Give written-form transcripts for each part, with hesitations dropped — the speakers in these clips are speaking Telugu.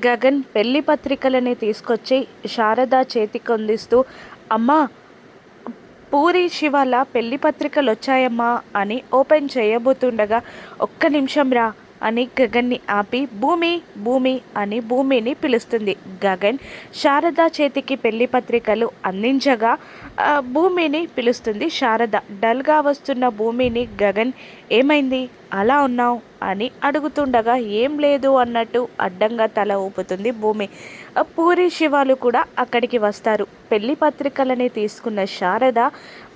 గగన్ పెళ్లి పత్రికలని తీసుకొచ్చి శారద చేతికి అందిస్తూ, అమ్మా, పూరి శివాల పెళ్లి పత్రికలు వచ్చాయమ్మా అని ఓపెన్ చేయబోతుండగా, ఒక్క నిమిషం రా అని గగన్ని ఆపి, భూమి, భూమి అని భూమిని పిలుస్తుంది. గగన్ శారద చేతికి పెళ్లి పత్రికలు అందించగా భూమిని పిలుస్తుంది శారద. డల్గా వస్తున్న భూమిని గగన్, ఏమైంది అలా ఉన్నావు అని అడుగుతుండగా, ఏం లేదు అన్నట్టు అడ్డంగా తల ఊపుతుంది భూమి. పూరి శివాలు కూడా అక్కడికి వస్తారు. పెళ్లి పత్రికలని తీసుకున్న శారద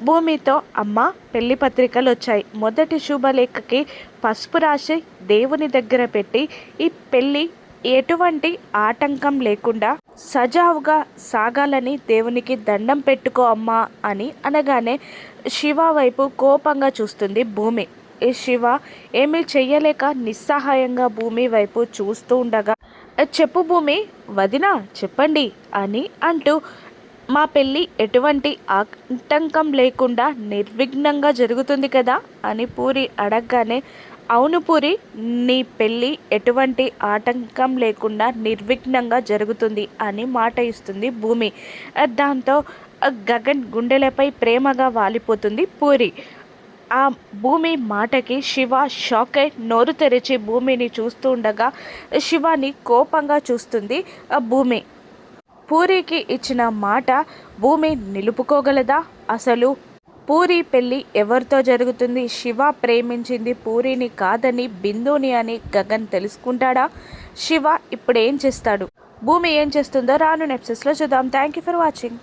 భూమితో, అమ్మ, పెళ్లి పత్రికలు వచ్చాయి. మొదటి శుభలేఖకి పసుపు రాసి దేవుని దగ్గర పెట్టి ఈ పెళ్ళి ఎటువంటి ఆటంకం లేకుండా సజావుగా సాగాలని దేవునికి దండం పెట్టుకో అమ్మా అని అనగానే శివ వైపు కోపంగా చూస్తుంది భూమి. ఈ శివ ఏమీ చెయ్యలేక నిస్సహాయంగా భూమి వైపు చూస్తూ ఉండగా, చెప్పు భూమి, వదినా చెప్పండి అని అంటూ, మా పెళ్ళి ఎటువంటి ఆటంకం లేకుండా నిర్విఘ్నంగా జరుగుతుంది కదా అని పూరి అడగగానే, అవును పూరి, నీ పెళ్ళి ఎటువంటి ఆటంకం లేకుండా నిర్విఘ్నంగా జరుగుతుంది అని మాట ఇస్తుంది భూమి. దాంతో గగన్ గుండెలపై ప్రేమగా వాలిపోతుంది పూరి. ఆ భూమి మాటకి శివ షాక్ అయి నోరు తెరిచి భూమిని చూస్తూ ఉండగా శివాని కోపంగా చూస్తుంది భూమి. పూరికి ఇచ్చిన మాట భూమి నిలుపుకోగలదా? అసలు పూరి పెళ్ళి ఎవరితో జరుగుతుంది? శివ ప్రేమించింది పూరిని కాదని బిందుని అని గగన్ తెలుసుకుంటాడా? శివ ఇప్పుడు ఏం చేస్తాడు? భూమి ఏం చేస్తుందో రాను ఎపిసోడ్స్లో చూద్దాం. Thank you for watching.